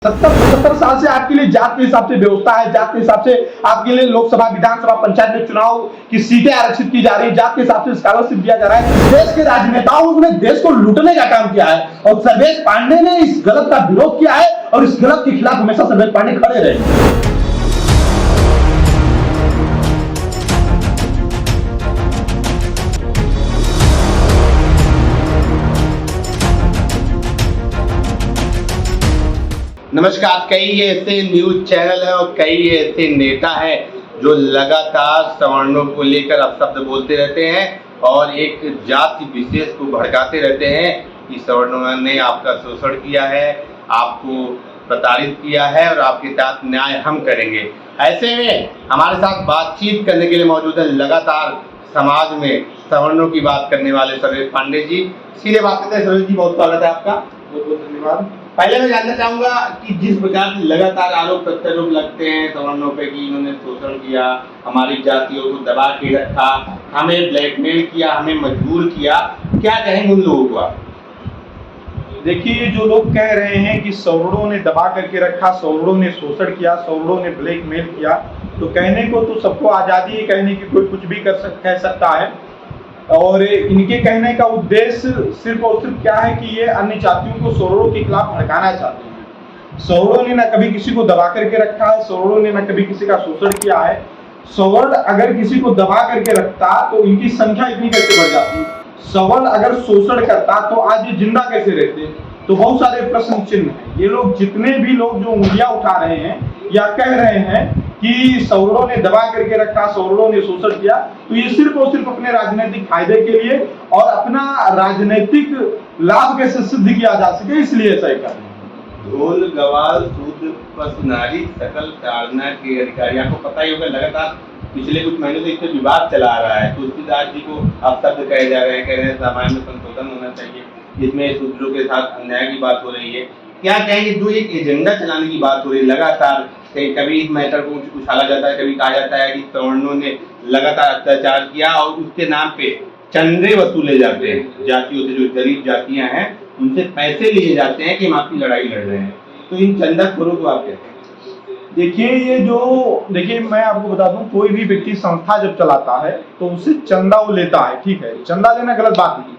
70-75 साल से आपके लिए जात के हिसाब से व्यवस्था है, जात के हिसाब से आपके लिए लोकसभा, विधानसभा, पंचायत में चुनाव की सीटें आरक्षित की जा रही है, जात के हिसाब से स्कॉलरशिप दिया जा रहा है। देश के राजनेताओं ने देश को लूटने का काम किया है और सर्वेश पांडे ने इस गलत का विरोध किया है और इस गलत के खिलाफ हमेशा सर्वेश पांडे खड़े रहे। नमस्कार। कई ऐसे न्यूज चैनल है और कई ऐसे नेता है जो लगातार सवर्णों को लेकर अपशब्द बोलते रहते हैं और एक जाति विशेष को भड़काते रहते हैं कि सवर्णों ने आपका शोषण किया है, आपको प्रताड़ित किया है और आपके साथ न्याय हम करेंगे। ऐसे में हमारे साथ बातचीत करने के लिए मौजूद है लगातार समाज में सवर्णों की बात करने वाले सर्वेश पांडे जी। सीधे बात करते हैं। सर्वेश जी, बहुत स्वागत है आपका। बहुत बहुत धन्यवाद। पहले मैं जानना चाहूंगा कि जिस प्रकार से लगातार आरोप प्रत्यारोप लगते हैं सवर्णों पे कि इन्होंने शोषण किया, हमारी जातियों को दबा के रखा, हमें ब्लैकमेल किया, हमें मजबूर किया, क्या कहेंगे उन लोगों को आप? देखिए, जो लोग कह रहे हैं कि सवर्णों ने दबा करके रखा, सवर्णों ने शोषण किया, सवर्णों ने ब्लैकमेल किया, तो कहने को तो सबको आजादी है कहने की, कोई कुछ भी कह सकता है। और इनके कहने का उद्देश्य सिर्फ और सिर्फ क्या है कि ये अन्य जातियों को सवर्णों के खिलाफ भड़काना चाहते हैं। सवर्णों ने न कभी किसी को दबा करके रखा है, सवर्णों ने न कभी किसी का शोषण किया है। सवर्ण अगर किसी को दबा करके रखता तो इनकी संख्या इतनी कैसे बढ़ जाती? सवर्ण अगर शोषण करता तो आज ये जिंदा कैसे रहते? तो बहुत सारे प्रश्न चिन्ह हैं। ये लोग, जितने भी लोग जो उंगलियां उठा रहे हैं या कह रहे हैं कि सवर्णों ने दबा करके रखा, सवर्णों ने शोषण किया, तो ये सिर्फ और सिर्फ अपने राजनीतिक फायदे के लिए और अपना राजनीतिक लाभ कैसे सिद्ध किया जा सके, इसलिए ऐसा कर रहे हैं। ढोल गवाल शूद्र पशुनारी सकल ताड़ना के अधिकारी, आपको पता ही होगा लगातार पिछले कुछ महीनों से इससे विवाद चला आ रहा है। तुलसीदास जी को अपशब्द कहे जा रहे हैं, कह रहे हैं रामायण में संशोधन होना चाहिए, इसमें शूद्रों के साथ अन्याय की बात हो रही है। क्या कहेंगे, जो एक एजेंडा चलाने की बात हो रही है लगातार, कभी इस मैटर को उछाला जाता है, कभी कहा जाता है कि सवर्णों ने लगातार अत्याचार किया और उसके नाम पे चंदे वसूले जाते हैं जातियों से, जो गरीब जातियां हैं उनसे पैसे लिए जाते हैं कि हम आपकी लड़ाई लड़ रहे हैं। तो इन चंदाखोरों को आप कहते हैं? देखिए, मैं आपको बता दूं, कोई भी व्यक्ति संस्था जब चलाता है तो उससे चंदा वो लेता है, ठीक है, चंदा लेना गलत बात नहीं,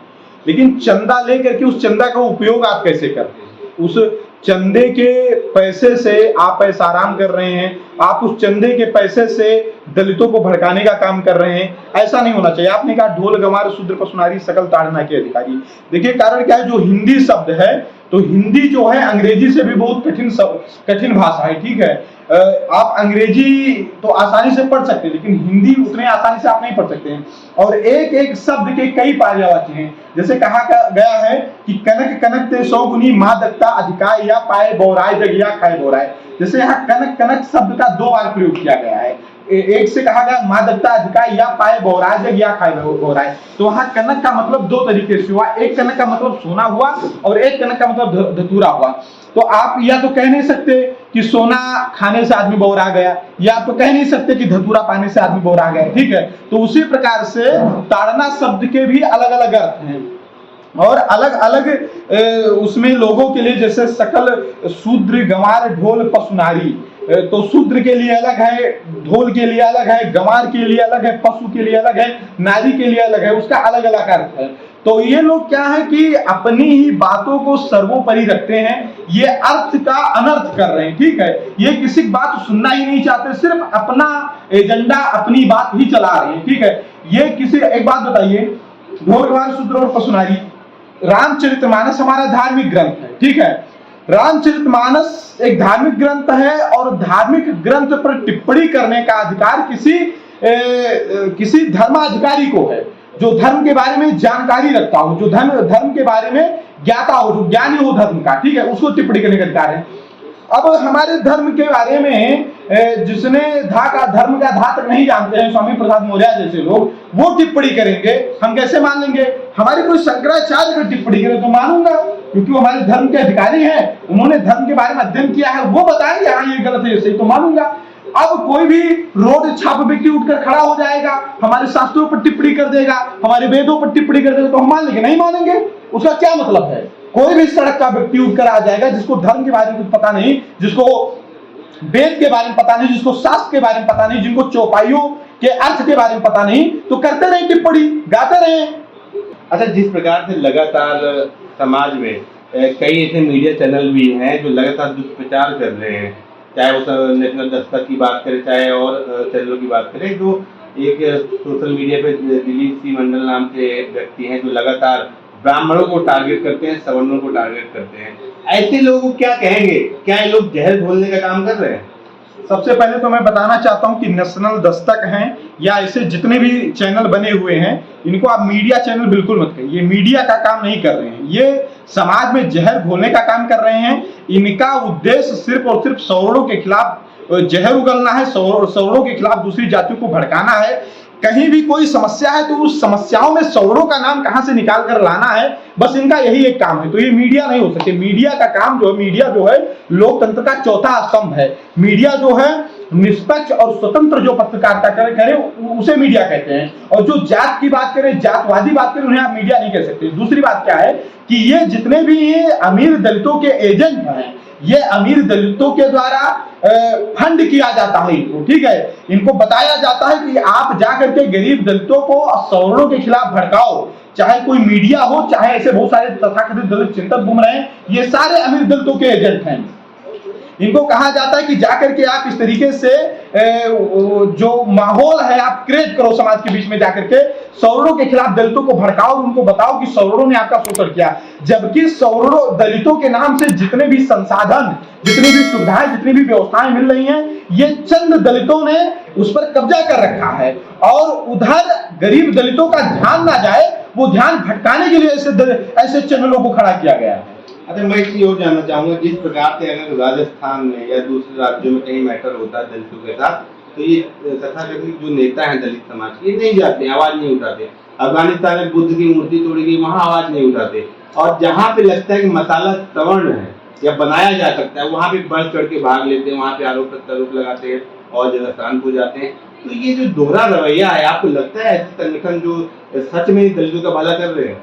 लेकिन चंदा लेकर के उस चंदा का उपयोग आप कैसे करते हैं? उस चंदे के पैसे से आप ऐसा आराम कर रहे हैं, आप उस चंदे के पैसे से दलितों को भड़काने का काम कर रहे हैं, ऐसा नहीं होना चाहिए। आपने कहा ढोल गंवार शूद्र पशुनारी सकल ताड़ना के अधिकारी। देखिए, कारण क्या है, जो हिंदी शब्द है, तो हिंदी जो है अंग्रेजी से भी बहुत कठिन भाषा है, ठीक है। आप अंग्रेजी तो आसानी से पढ़ सकते हैं, लेकिन हिंदी उतने आसानी से आप नहीं पढ़ सकते हैं। और एक एक शब्द के कई पर्यायवाची हैं। जैसे कहा गया है कि कनक कनक ते 100 गुनी माँ दत्ता अधिकाय या पाए बोराय जगिया खाए बोराय। जैसे यहाँ कनक कनक शब्द का 2 बार प्रयोग किया गया है। एक से कहा गया माँ दत्ता अधिकाय या पाए बोराय जगिया खाए बोराय। तो वहाँ कनक का मतलब 2 तरीके से हुआ। एक कनक का मतलब सोना हुआ और एक कनक का मतलब धतूरा हुआ। तो आप या तो कह नहीं सकते कि सोना खाने से आदमी बौरा गया, या तो कह नहीं सकते कि धतूरा पाने से आदमी बौरा गया, ठीक है। तो उसी प्रकार से ताड़ना शब्द के भी अलग अलग अर्थ हैं और अलग अलग उसमें लोगों के लिए, जैसे सकल शूद्र गंवार ढोल पशुनारी, तो शूद्र के लिए अलग है, ढोल के लिए अलग है, गंवार के लिए अलग है, पशु के लिए अलग है, नारी के लिए अलग है, उसका अलग अलग अर्थ है। तो ये लोग क्या है कि अपनी ही बातों को सर्वोपरि रखते हैं, ये अर्थ का अनर्थ कर रहे हैं, ठीक है। ये किसी की बात सुनना ही नहीं चाहते, सिर्फ अपना एजेंडा, अपनी बात ही चला रहे हैं, ठीक है। ये किसी, एक बात बताइए, ढोल गंवार शूद्र और पशुनारी, रामचरितमानस हमारा धार्मिक ग्रंथ है, ठीक है। रामचरितमानस एक धार्मिक ग्रंथ है और धार्मिक ग्रंथ पर टिप्पणी करने का अधिकार किसी धर्माधिकारी को है, जो धर्म के बारे में जानकारी रखता हो, जो धर्म के बारे में ज्ञाता हो, जो ज्ञानी हो धर्म का, ठीक है, उसको टिप्पणी करने का अधिकार है। अब हमारे धर्म के बारे में जिसने धर्म का धा तक नहीं जानते हैं, स्वामी प्रसाद मौर्य जैसे लोग, वो टिप्पणी करेंगे, हम कैसे मान लेंगे? हमारे कोई शंकराचार्य को टिप्पणी करे तो मानूंगा, क्योंकि वो हमारे धर्म के अधिकारी हैं, उन्होंने धर्म के बारे में अध्ययन किया है, वो बताएंगे हाँ ये गलत है, ये सही, तो मानूंगा। अब कोई भी रोड छाप व्यक्ति उठकर खड़ा हो जाएगा, हमारे शास्त्रों पर टिप्पणी कर देगा, हमारे वेदों पर टिप्पणी कर देगा, तो हम मान लेंगे? नहीं मानेंगे। उसका क्या मतलब है? कोई भी सड़क का व्यक्ति उठकर आ जाएगा जिसको धर्म के बारे में कुछ पता नहीं, जिसको वेद के बारे में पता नहीं, जिसको शास्त्र के बारे में पता नहीं, जिनको चौपाइयों के अर्थ के बारे में पता नहीं, तो करते रहे टिप्पणी, गाते रहे। अच्छा, जिस प्रकार से लगातार समाज में कई ऐसे मीडिया चैनल भी हैं जो लगातार दुष्प्रचार कर रहे हैं, चाहे वो नेशनल दस्तक की बात करें, चाहे और चैनलों की बात करें, तो एक सोशल मीडिया पे दिलीप सी मंडल नाम के व्यक्ति हैं जो लगातार ब्राह्मणों को टारगेट करते हैं, सवर्णों को टारगेट करते हैं। ऐसे लोगों को क्या कहेंगे? क्या ये लोग जहर घोलने का काम कर रहे हैं? सबसे पहले तो मैं बताना चाहता हूं कि नेशनल दस्तक हैं या ऐसे जितने भी चैनल बने हुए हैं, इनको आप मीडिया चैनल बिल्कुल मत कहिए। ये मीडिया का काम नहीं कर रहे हैं, ये समाज में जहर घोलने का काम कर रहे हैं। इनका उद्देश्य सिर्फ और सिर्फ सवर्णों के खिलाफ जहर उगलना है, सवर्णों के खिलाफ दूसरी जातियों को भड़काना है। कहीं भी कोई समस्या है तो उस समस्याओं में सवर्णों का नाम कहां से निकाल कर लाना है, बस इनका यही एक काम है। तो ये मीडिया नहीं हो सकते। मीडिया का काम जो है, मीडिया जो है लोकतंत्र का चौथा स्तंभ है। मीडिया जो है निष्पक्ष और स्वतंत्र जो पत्रकारिता करे उसे मीडिया कहते हैं। और जो जात की बात करें, जातवादी बात करें, उन्हें आप मीडिया नहीं कह सकते। दूसरी बात क्या है कि ये जितने भी ये अमीर दलितों के एजेंट हैं, ये अमीर दलितों के द्वारा फंड किया जाता है इनको, ठीक है। इनको बताया जाता है कि आप जाकर के गरीब दलितों को सवर्णों के खिलाफ भड़काओ, चाहे कोई मीडिया हो, चाहे ऐसे बहुत सारे तथाकथित दलित चिंतक घूम रहे हैं, ये सारे अमीर दलितों के एजेंट हैं। इनको कहा जाता है कि जाकर के आप इस तरीके से जो माहौल है आप क्रिएट करो समाज के बीच में, जाकर के सवर्णों के खिलाफ दलितों को भड़काओ, उनको बताओ कि सवर्णों ने आपका शोषण किया। जबकि सवर्णों दलितों के नाम से जितने भी संसाधन, जितनी भी सुविधाएं, जितनी भी व्यवस्थाएं मिल रही हैं, ये चंद दलितों ने उस पर कब्जा कर रखा है। और उधर गरीब दलितों का ध्यान ना जाए, वो ध्यान भटकाने के लिए ऐसे चैनलों को खड़ा किया गया है। अच्छा, मैं एक चीज और जानना चाहूंगा, जिस प्रकार से अगर राजस्थान में या दूसरे राज्यों में कहीं मैटर होता है दलितों के साथ, तो ये तथाकथित जो नेता हैं दलित समाज के, ये नहीं जाते, आवाज नहीं उठाते। अफगानिस्तान में बुद्ध की मूर्ति तोड़ी गई, वहां आवाज नहीं उठाते। और जहां पे लगता है कि मसाला सवर्ण है या बनाया जा सकता है, वहां पे बढ़ चढ़ के भाग लेते हैं, वहां पे आरोप प्रत्यारोप लगाते हैं और जगह को जाते हैं। तो ये जो दोहरा रवैया है, आपको लगता है ऐसे संगठन जो सच में दलितों का भला कर रहे हैं?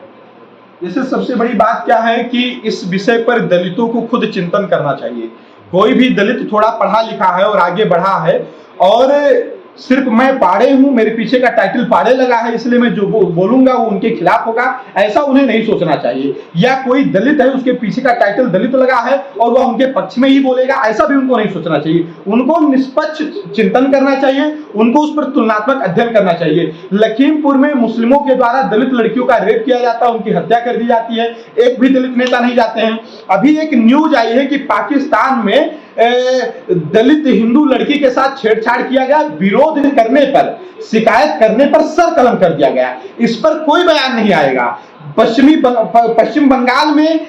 जैसे सबसे बड़ी बात क्या है कि इस विषय पर दलितों को खुद चिंतन करना चाहिए। कोई भी दलित थोड़ा पढ़ा लिखा है और आगे बढ़ा है, और सिर्फ मैं पाड़े हूं, मेरे पीछे का टाइटल पाड़े लगा है, इसलिए मैं जो बोलूंगा वो उनके खिलाफ होगा, ऐसा उन्हें नहीं सोचना चाहिए। या कोई दलित है, उसके पीछे का टाइटल दलित लगा है और वह उनके पक्ष में ही बोलेगा, ऐसा भी उनको नहीं सोचना चाहिए। उनको निष्पक्ष चिंतन करना चाहिए, उनको उस पर तुलनात्मक अध्ययन करना चाहिए। लखीमपुर में मुस्लिमों के द्वारा दलित लड़कियों का रेप किया जाता है, उनकी हत्या कर दी जाती है, एक भी दलित नेता नहीं जाते हैं। अभी एक न्यूज आई है कि पाकिस्तान में दलित हिंदू लड़की के साथ छेड़छाड़ किया गया, विरोध करने पर, शिकायत करने पर सर कलम कर दिया गया। इस पर कोई बयान नहीं आएगा। पश्चिम बंगाल में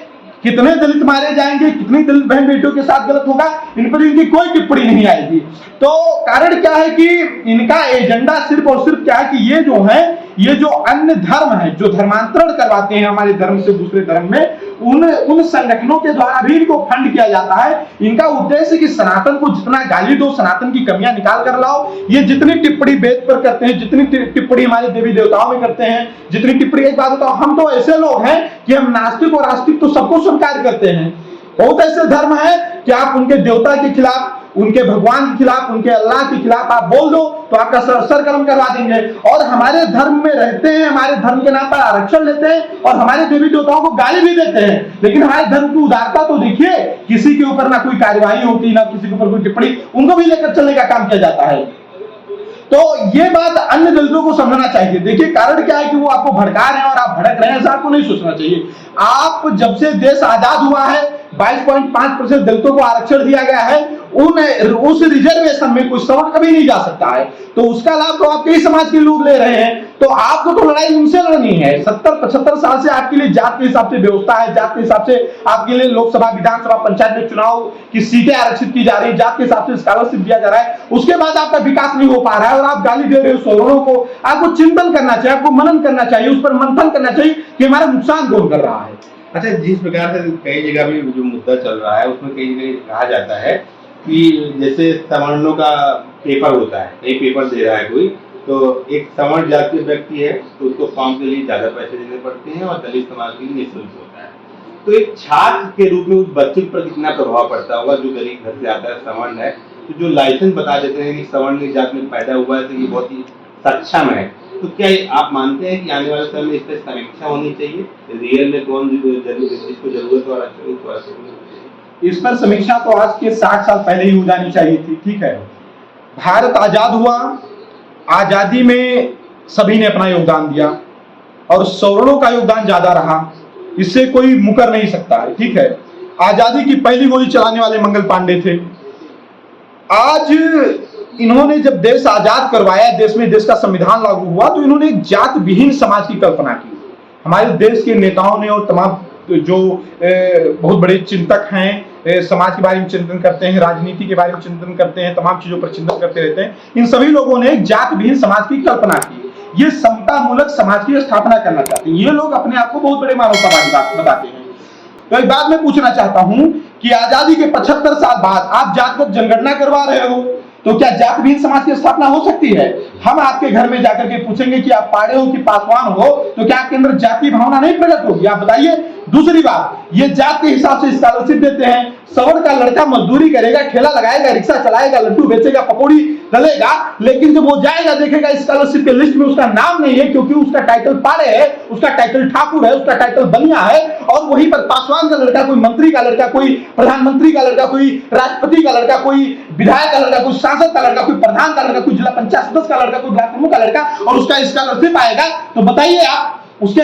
कितने दलित मारे जाएंगे, कितनी दलित बहन बेटियों के साथ गलत होगा, इन पर इनकी कोई टिप्पणी नहीं आएगी। तो कारण क्या है कि इनका एजेंडा सिर्फ और सिर्फ क्या है कि ये जो अन्य धर्म है, जो धर्मांतरण करवाते हैं हमारे धर्म से दूसरे धर्म में, उन संगठनों के द्वारा भी इनको फंड किया जाता है। इनका उद्देश्य कि सनातन को जितना गाली दो, सनातन की कमियां निकाल कर लाओ। ये जितनी टिप्पणी वेद पर करते हैं, जितनी टिप्पणी हमारे देवी देवताओं में करते हैं, जितनी टिप्पणी, एक बात बताओ, हम तो ऐसे लोग हैं कि हम नास्तिक और आस्तिक तो सबको स्वीकार करते हैं। बहुत ऐसे धर्म है कि आप उनके देवता के खिलाफ, उनके भगवान के खिलाफ, उनके अल्लाह के खिलाफ आप बोल दो तो आपका सर कलम करवा देंगे। और हमारे धर्म में रहते हैं, हमारे धर्म के नाम पर आरक्षण लेते हैं और हमारे देवी देवताओं को गाली भी देते हैं। लेकिन हमारे धर्म की उदारता तो देखिए, किसी के ऊपर ना कोई कार्यवाही होती, ना किसी के ऊपर कोई टिप्पणी, उनको भी लेकर चलने का काम किया जाता है। तो ये बात अन्य दलितों को समझना चाहिए। देखिए कारण क्या है कि वो आपको भड़का रहे हैं और आप भड़क रहे हैं, ऐसा आपको नहीं सोचना चाहिए। आप जब से देश आजाद हुआ है, 22.5% दलितों को आरक्षण दिया गया है, उस रिजर्वेशन में कोई सवर्ण कभी नहीं जा सकता है। तो उसका लाभ तो आपके ही समाज के लोग ले रहे हैं। तो आपको तो लड़ाई उनसे लड़नी है। 70-75 साल से आपके लिए जात के हिसाब से व्यवस्था है, जात के हिसाब से आपके लिए लोकसभा, विधानसभा, पंचायत में चुनाव की सीटें आरक्षित की जा रही है, जात के हिसाब से स्कॉलरशिप दिया जा रहा है। उसके बाद आपका विकास नहीं हो पा रहा है और आप गाली दे रहे हो सवर्णों को। आपको चिंतन करना चाहिए, आपको मनन करना चाहिए, उस पर मंथन करना चाहिए कि हमारा नुकसान कौन कर रहा है। अच्छा, जिस प्रकार से कई जगह भी जो मुद्दा चल रहा है, उसमें कई जगह कहा जाता है कि जैसे सवर्णों का पेपर होता है, कहीं पेपर दे रहा है कोई, तो एक सवर्ण जाति का व्यक्ति है तो उसको फॉर्म के लिए ज्यादा पैसे देने पड़ते हैं और दलित समाज के लिए निःशुल्क होता है। तो एक छात्र के रूप में उस बच्चे पर कितना प्रभाव पड़ता होगा जो गरीब घर से आता है, सवर्ण है, तो जो लाइसेंस बता देते हैं कि सवर्ण जात में पैदा हुआ है तो ये बहुत ही सक्षम है, तो क्या आप मानते हैं कि आने वाले समय में इस पर समीक्षा होनी चाहिए, रियल में कौन जिसको जरूरत हो रहा है? इस पर समीक्षा तो आज के 60 साल पहले ही हो जानी चाहिए थी। ठीक है, भारत आजाद हुआ, आजादी में सभी ने अपना योगदान दिया और सवर्णों का योगदान ज्यादा रहा, इससे कोई मुकर नहीं सकता है। ठीक है, आजादी की पहली गोली चलाने वाले मंगल पांडे थे। आज इन्होंने जब देश आजाद करवाया, देश में देश का संविधान लागू हुआ, तो इन्होंने एक जात विहीन समाज की कल्पना की। हमारे देश के नेताओं ने और तमाम जो बहुत बड़े चिंतक हैं, समाज के बारे में चिंतन करते हैं, राजनीति के बारे में चिंतन करते हैं, तमाम चीजों पर चिंतन करते रहते हैं, इन सभी लोगों ने एक जात विहीन समाज की कल्पना की। ये समता मूलक समाज की स्थापना करना चाहते हैं। ये लोग अपने आप को बहुत बड़े मानवतावादी बताते हैं। तो एक बात मैं पूछना चाहता हूं कि आजादी के 75 साल बाद आप जातगत जनगणना करवा रहे हो, तो क्या जात विहीन समाज की स्थापना हो सकती है? हम आपके घर में जाकर के पूछेंगे कि आप पाड़े हो कि पासवान हो, तो क्या आपके अंदर जातीय भावना नहीं प्रकट होगी? आप बताइए। दूसरी बात, ये जात के हिसाब से स्कॉलरशिप देते हैं। सवर्ण का लड़का मजदूरी करेगा, ठेला लगाएगा, रिक्शा चलाएगा, लड्डू बेचेगा, पकौड़ी तलेगा, लेकिन जब वो जाएगा देखेगा स्कॉलरशिप के लिस्ट में उसका नाम नहीं है, क्योंकि उसका टाइटल पाड़े है, उसका टाइटल ठाकुर है, उसका टाइटल बनिया है। और वहीं पर पासवान का लड़का, कोई मंत्री का लड़का, कोई प्रधानमंत्री का लड़का, कोई राष्ट्रपति का लड़का, कोई विधायक का लड़का, कोई सांसद का लड़का, कोई प्रधान का लड़का, कोई जिला पंचायत सदस्य का लड़का, कोई ब्लॉक प्रमुख का लड़का, और उसका स्कॉलरशिप आएगा, तो बताइए आप उसके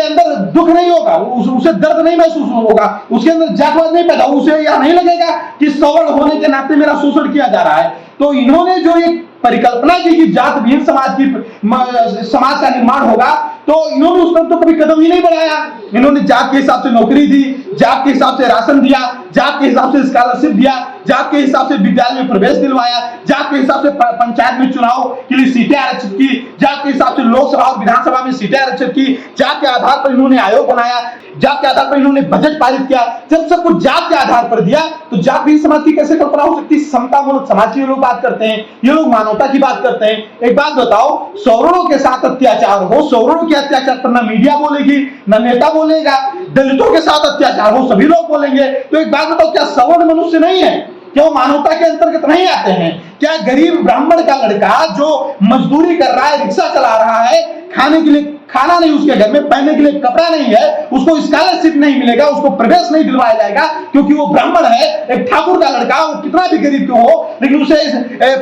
अंदर दुख नहीं होगा, उसे दर्द नहीं महसूस होगा, उसके अंदर जातवाद नहीं पैदा, उसे यह नहीं लगेगा कि सवर्ण होने के नाते मेरा शोषण किया जा रहा है। तो इन्होंने जो एक परिकल्पना की कि जात विहीन समाज का निर्माण होगा, तो इन्होंने उस पर तो कभी कदम ही नहीं बढ़ाया। इन्होंने जात के हिसाब से नौकरी दी, जात के हिसाब से राशन दिया, जात के हिसाब से स्कॉलरशिप दिया, जात के हिसाब से विद्यालय में प्रवेश दिलवाया, जात के हिसाब से पंचायत में चुनाव के लिए सीटें आरक्षित की, जात के हिसाब से लोकसभा और विधानसभा में सीटें आरक्षित की, जात के आधार पर इन्होंने आयोग बनाया, जात के आधार पर इन्होंने बजट पारित किया। जब सब कुछ जात के आधार पर दिया, तो जात विहीन समाज की कैसे कल्पना हो सकती? समतामूलक समाज की लोग बात करते हैं, ये लोग मानवता की बात करते हैं। एक बात बताओ, सवर्णों के साथ अत्याचार हो, सवर्णों के अत्याचार पर ना मीडिया बोलेगी, ना नेता बोलेगा, दलितों के साथ अत्याचार हो सभी लोग बोलेंगे। तो एक बात बताओ, क्या सवर्ण मनुष्य नहीं है? क्या वो मानवता के अंतर्गत नहीं आते हैं? क्या गरीब ब्राह्मण का लड़का जो मजदूरी कर रहा है, रिक्शा चला रहा है, खाने के लिए खाना नहीं उसके घर में, पहनने के लिए कपड़ा नहीं है, उसको स्कॉलरशिप नहीं मिलेगा, उसको प्रवेश नहीं दिलवाया जाएगा क्योंकि वो ब्राह्मण है, एक ठाकुर का लड़का, वो कितना भी गरीब क्यों हो लेकिन उसे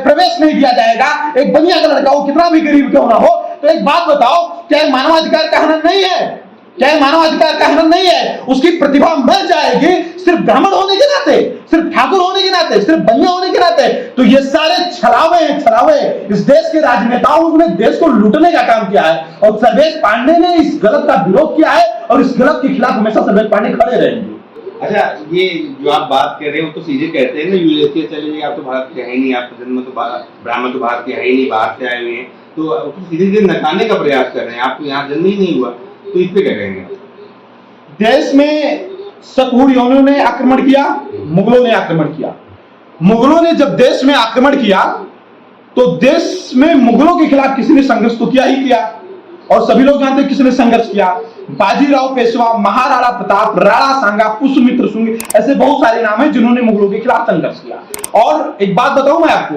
प्रवेश नहीं दिया जाएगा, एक बनिया का लड़का, वो कितना भी गरीब क्यों ना हो। तो एक बात बताओ, क्या मानवाधिकार का हनन नहीं है? क्या मानवाधिकार का हनन नहीं है? उसकी प्रतिभा मर जाएगी सिर्फ ब्राह्मण होने के नाते, सिर्फ ठाकुर होने के नाते, सिर्फ बनिया होने के नाते। तो ये सारे छलावे हैं, छलावे। इस देश के राजनेताओं ने देश को लूटने का काम किया है और सर्वेश पांडे ने इस गलत का विरोध किया है और इस गलत के खिलाफ हमेशा सर्वेश पांडे खड़े रहेंगे। अच्छा, ये जो आप बात कर रहे हो तो सीधे कहते हैं ना, यूएसए चले जाइए, आप तो भारत के है ही नहीं, आपका जन्म तो ब्राह्मण तो भारत के है ही नहीं, बाहर से आए हुए हैं, तो सीधे सीधे नकारने का प्रयास कर रहे हैं। आपको यहाँ जन्म ही नहीं हुआ, तो इस पे क्या कहेंगे? देश में शकहुरियों ने आक्रमण किया, मुगलों ने आक्रमण किया। मुगलों ने जब देश में आक्रमण किया तो देश में मुगलों के खिलाफ किसी ने संघर्ष तो किया ही किया, और सभी लोग जानते हैं किसने संघर्ष किया। बाजीराव पेशवा, महाराणा प्रताप, राणा सांगा, पुष्यमित्र शुंग, ऐसे बहुत सारे नाम हैं जिन्होंने मुगलों के खिलाफ संघर्ष किया। और एक बात बताऊं मैं आपको,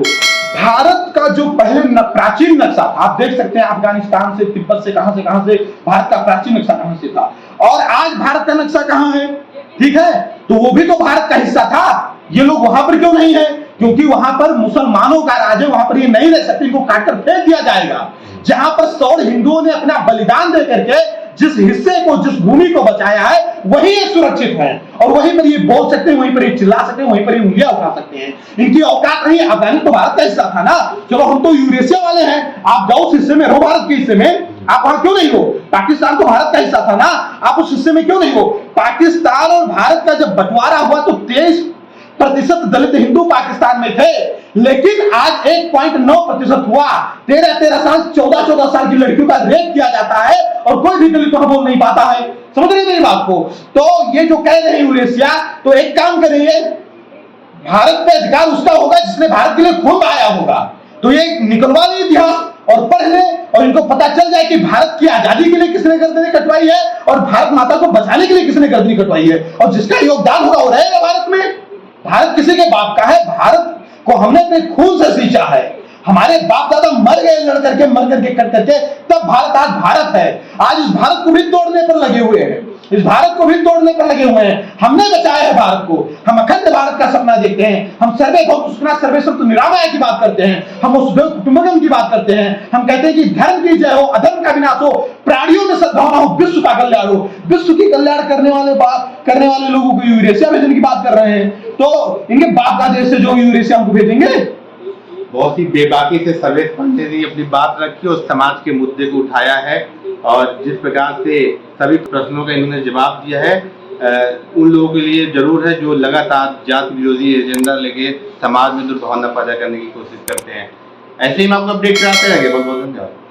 भारत का जो पहले प्राचीन नक्शा, आप देख सकते हैं अफगानिस्तान से, तिब्बत से, कहां से भारत का प्राचीन नक्शा कहां से था, और आज भारत का नक्शा कहां है? ठीक है, तो वो भी तो भारत का हिस्सा था। ये लोग वहां पर क्यों नहीं है? क्योंकि वहां पर मुसलमानों का राज है, वहां पर ये नहीं रह सकते, इनको काटकर फेंक दिया जाएगा। जहां पर सौर हिंदुओं ने अपना बलिदान दे करके जिस हिस्से को, जिस भूमि को बचाया है, वही ये सुरक्षित है और वहीं पर ये बोल सकते हैं, वहीं पर ये चिल्ला सकते हैं, वहीं पर ये उंगलियां उठा सकते हैं। इनकी औकात नहीं है। अफगानिस्तान तो भारत का हिस्सा था ना, चलो हम तो यूरेशिया वाले हैं, आप जाओ उस हिस्से में रहो, भारत के हिस्से में, आप वहां क्यों नहीं हो? पाकिस्तान तो भारत का हिस्सा था ना, आप उस हिस्से में क्यों नहीं हो? पाकिस्तान और भारत का जब बंटवारा हुआ तो 23% दलित हिंदू पाकिस्तान में थे, लेकिन आज 1.9% हुआ। 13 साल, 14 साल की लड़कियों का रेप किया जाता है और कोई भी दलित वहां बोल नहीं पाता है। समझ रहे मेरी बात को? तो ये जो कह रहे हैं यूरेशिया, तो एक काम करिए, भारत पे अधिकार उसका होगा जिसने भारत के लिए खून बहाया होगा। तो ये निकलवा ले इतिहास और पढ़ ले और इनको पता चल जाए कि भारत की आजादी के लिए किसने गर्दनें कटवाई है और भारत माता को बचाने के लिए किसने गर्दनें कटवाई है, और जिसका योगदान होगा वो रहेगा भारत में। भारत किसी के बाप का है, भारत को हमने अपने खून से सींचा है, हमारे बाप दादा मर गए लड़ करके, मर करके, कट करके, तब भारत आज भारत है। आज इस भारत को भी तोड़ने पर लगे हुए हैं, इस भारत को भी तोड़ने पर लगे हुए हैं। हमने बचाया है भारत को, हम अखंड भारत का सपना देखते हैं, हम सर्वे भौतिक सर्वेश्वर तो निरामय की बात करते हैं, हम उस कुटुंबकम की बात करते हैं, हम कहते हैं कि धर्म की जय हो, अधर्म का विनाश हो, प्राणियों में सद्भावना हो, विश्व का कल्याण हो। विश्व की कल्याण करने वाले लोगों को यूरेशिया भेजने की बात कर रहे हैं, तो इनके बाप का देश से जो यूरेशिया हमको भेजेंगे। बहुत ही बेबाकी से सर्वेश पांडे ने अपनी बात रखी और समाज के मुद्दे को उठाया है, और जिस प्रकार से सभी प्रश्नों का इन्होंने जवाब दिया है, उन लोगों के लिए जरूर है जो लगातार जाति विरोधी एजेंडा लेके समाज में दुर्भावना पैदा करने की कोशिश करते हैं। ऐसे ही हम आपको अपडेट कराते रहेंगे। बहुत बहुत धन्यवाद।